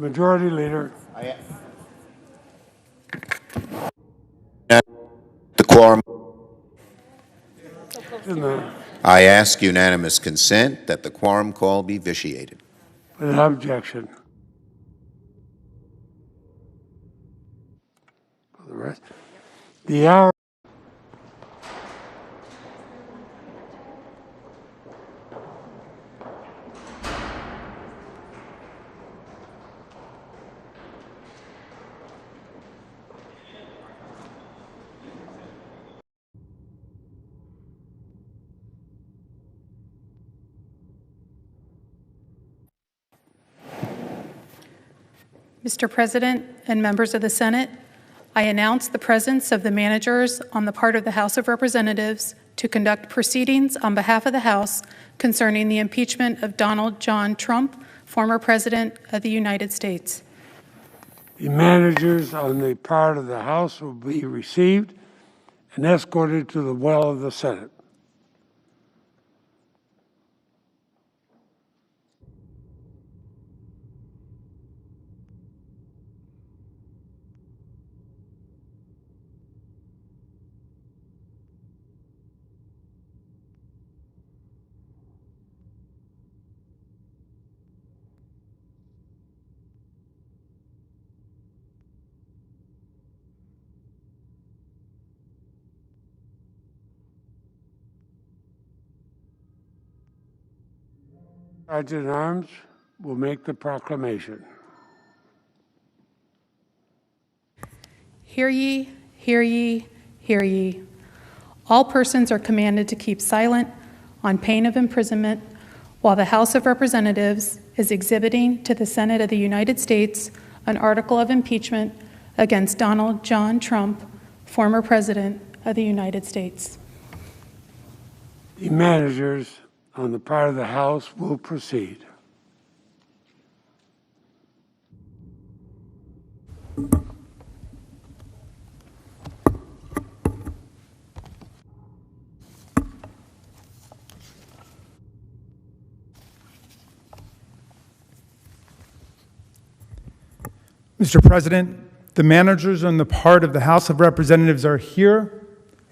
Majority Leader. The quorum. I ask unanimous consent that the quorum call be vitiated. Without objection. For the rest, the hour. Mr. President and members of the Senate, I announce the presence of the managers on the part of the House of Representatives to conduct proceedings on behalf of the House concerning the impeachment of Donald John Trump, former President of the United States. The managers on the part of the House will be received and escorted to the well of the Senate. Sergeant at Arms will make the proclamation. Hear ye, hear ye, hear ye. All persons are commanded to keep silent on pain of imprisonment while the House of Representatives is exhibiting to the Senate of the United States an article of impeachment against Donald John Trump, former President of the United States. The managers on the part of the House will proceed. Mr. President, the managers on the part of the House of Representatives are here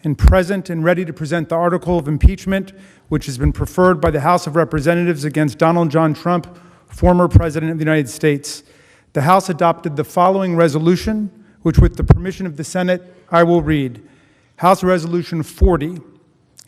and present and ready to present the article of impeachment, which has been preferred by the House of Representatives against Donald John Trump, former President of the United States. The House adopted the following resolution, which with the permission of the Senate, I will read. House Resolution 40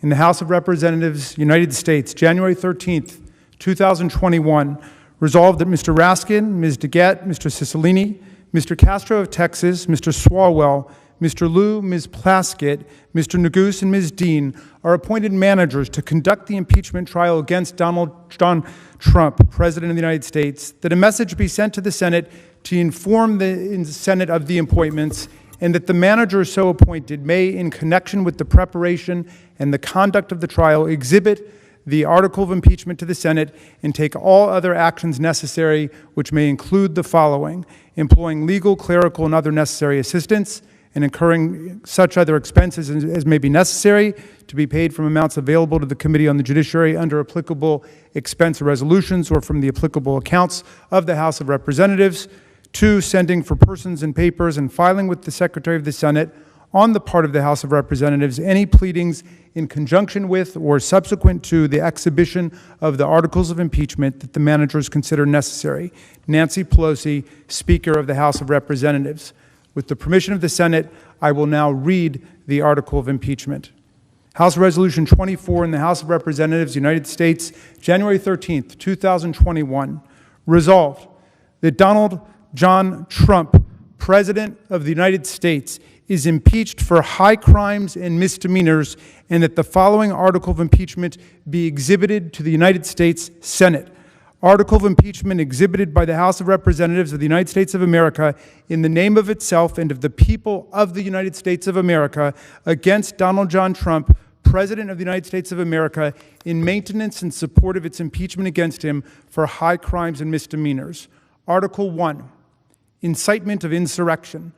in the House of Representatives, United States, January 13th, 2021, resolved that Mr. Raskin, Ms. DeGette, Mr. Cicilline, Mr. Castro of Texas, Mr. Swalwell, Mr. Liu, Ms. Plaskett, Mr. Neguse, and Ms. Dean are appointed managers to conduct the impeachment trial against Donald John Trump, President of the United States, that a message be sent to the Senate to inform the Senate of the appointments, and that the managers so appointed may, in connection with the preparation and the conduct of the trial, exhibit the article of impeachment to the Senate and take all other actions necessary, which may include the following: employing legal, clerical, and other necessary assistance, and incurring such other expenses as may be necessary to be paid from amounts available to the Committee on the Judiciary under applicable expense resolutions or from the applicable accounts of the House of Representatives. 2, sending for persons and papers and filing with the Secretary of the Senate on the part of the House of Representatives any pleadings in conjunction with or subsequent to the exhibition of the articles of impeachment that the managers consider necessary. Nancy Pelosi, Speaker of the House of Representatives. With the permission of the Senate, I will now read the article of impeachment. House Resolution 24 in the House of Representatives, United States, January 13th, 2021. Resolved that Donald John Trump, President of the United States, is impeached for high crimes and misdemeanors, and that the following article of impeachment be exhibited to the United States Senate. Article of impeachment exhibited by the House of Representatives of the United States of America in the name of itself and of the people of the United States of America against Donald John Trump, President of the United States of America, in maintenance and support of its impeachment against him for high crimes and misdemeanors. Article 1, incitement of insurrection.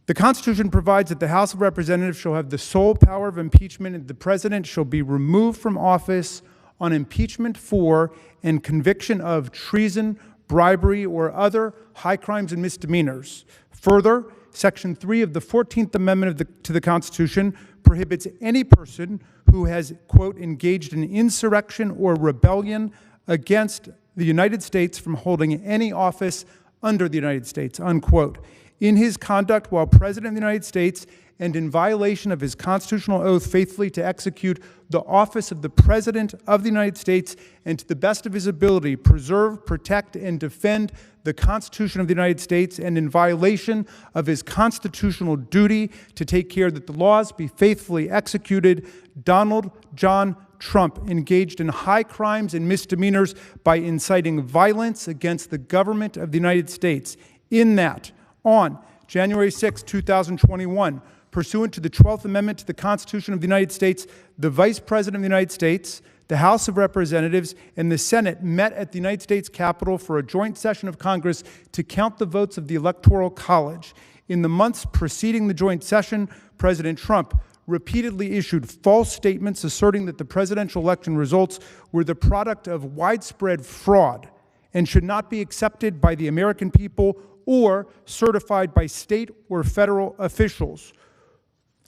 The Constitution provides that the House of Representatives shall have the sole power of impeachment, and the President shall be removed from office on impeachment for and conviction of treason, bribery, or other high crimes and misdemeanors. Further, Section 3 of the 14th Amendment to the Constitution prohibits any person who has, quote, engaged in insurrection or rebellion against the United States from holding any office under the United States, unquote. In his conduct while President of the United States and in violation of his constitutional oath faithfully to execute the office of the President of the United States and to the best of his ability preserve, protect, and defend the Constitution of the United States, and in violation of his constitutional duty to take care that the laws be faithfully executed, Donald John Trump engaged in high crimes and misdemeanors by inciting violence against the government of the United States. In that, on January 6, 2021, pursuant to the 12th Amendment to the Constitution of the United States, the Vice President of the United States, the House of Representatives, and the Senate met at the United States Capitol for a joint session of Congress to count the votes of the Electoral College. In the months preceding the joint session, President Trump repeatedly issued false statements asserting that the presidential election results were the product of widespread fraud and should not be accepted by the American people or certified by state or federal officials.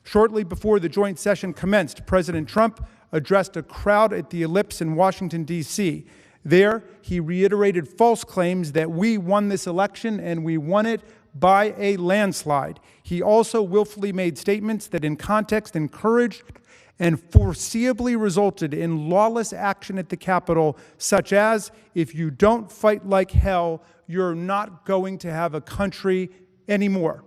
Shortly before the joint session commenced, President Trump addressed a crowd at the Ellipse in Washington, D.C. There, he reiterated false claims that we won this election and we won it by a landslide. He also willfully made statements that in context encouraged and foreseeably resulted in lawless action at the Capitol, such as, if you don't fight like hell, you're not going to have a country anymore.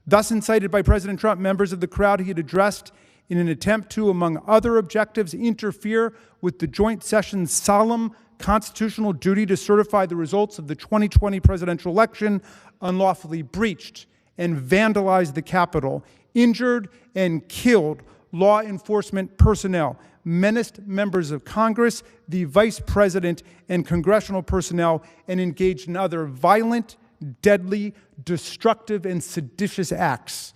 Thus incited by President Trump, members of the crowd he had addressed in an attempt to, among other objectives, interfere with the joint session's solemn constitutional duty to certify the results of the 2020 presidential election, unlawfully breached and vandalized the Capitol, injured and killed law enforcement personnel, menaced members of Congress, the Vice President, and congressional personnel, and engaged in other violent, deadly, destructive, and seditious acts.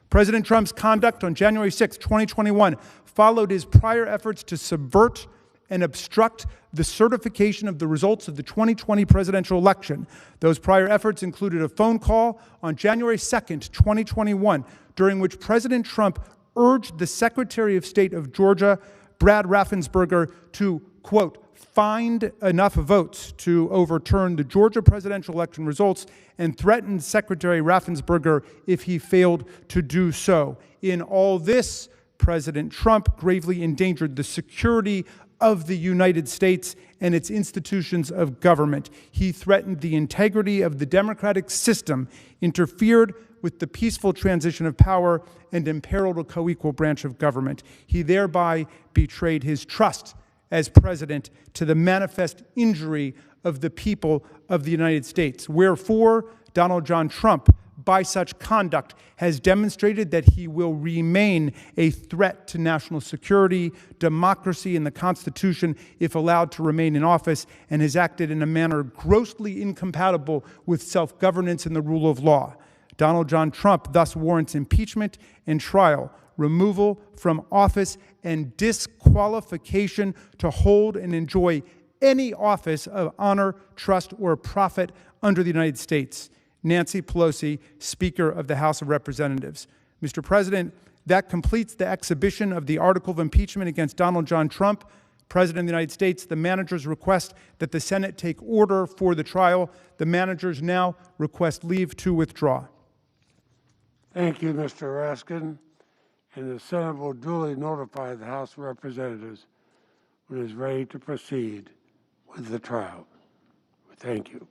President Trump's conduct on January 6, 2021 followed his prior efforts to subvert and obstruct the certification of the results of the 2020 presidential election. Those prior efforts included a phone call on January 2nd, 2021, during which President Trump urged the Secretary of State of Georgia, Brad Raffensperger, to, quote, find enough votes to overturn the Georgia presidential election results, and threatened Secretary Raffensperger if he failed to do so. In all this, President Trump gravely endangered the security of the United States and its institutions of government. He threatened the integrity of the democratic system, interfered with the peaceful transition of power, and imperiled a co-equal branch of government. He thereby betrayed his trust as president to the manifest injury of the people of the United States. Wherefore, Donald John Trump, by such conduct, has demonstrated that he will remain a threat to national security, democracy, and the Constitution if allowed to remain in office, and has acted in a manner grossly incompatible with self-governance and the rule of law. Donald John Trump thus warrants impeachment and trial, removal from office, and disqualification to hold and enjoy any office of honor, trust, or profit under the United States. Nancy Pelosi, Speaker of the House of Representatives. Mr. President, that completes the exhibition of the article of impeachment against Donald John Trump, President of the United States. The managers request that the Senate take order for the trial. The managers now request leave to withdraw. Thank you, Mr. Raskin. And the Senate will duly notify the House of Representatives when it is ready to proceed with the trial. Thank you.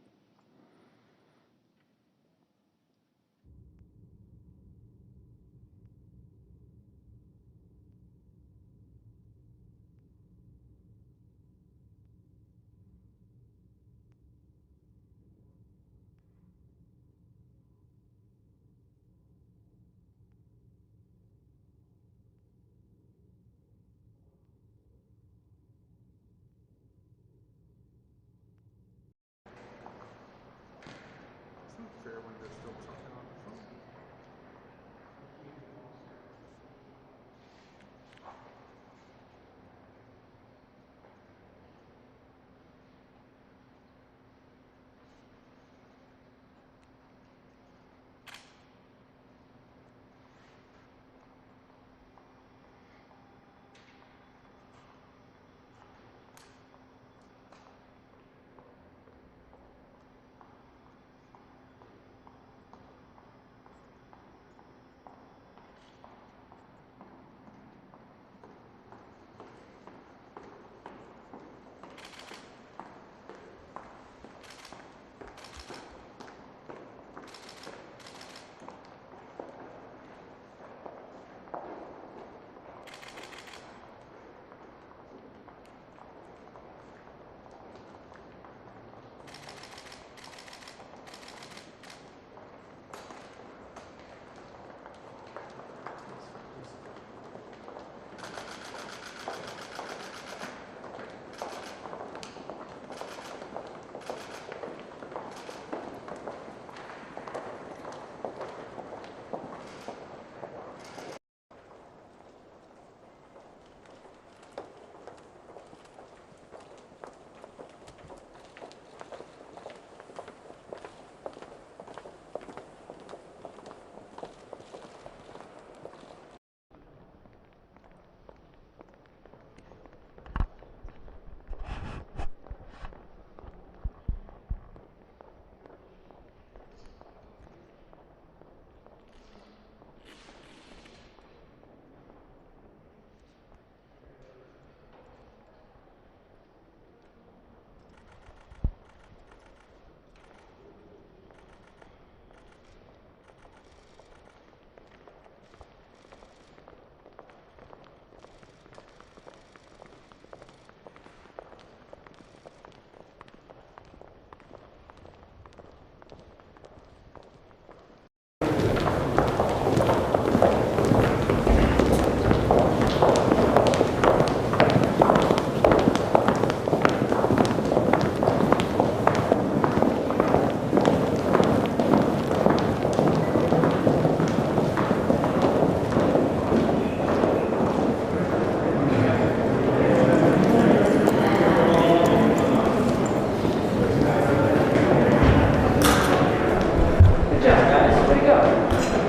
guys. Way to go.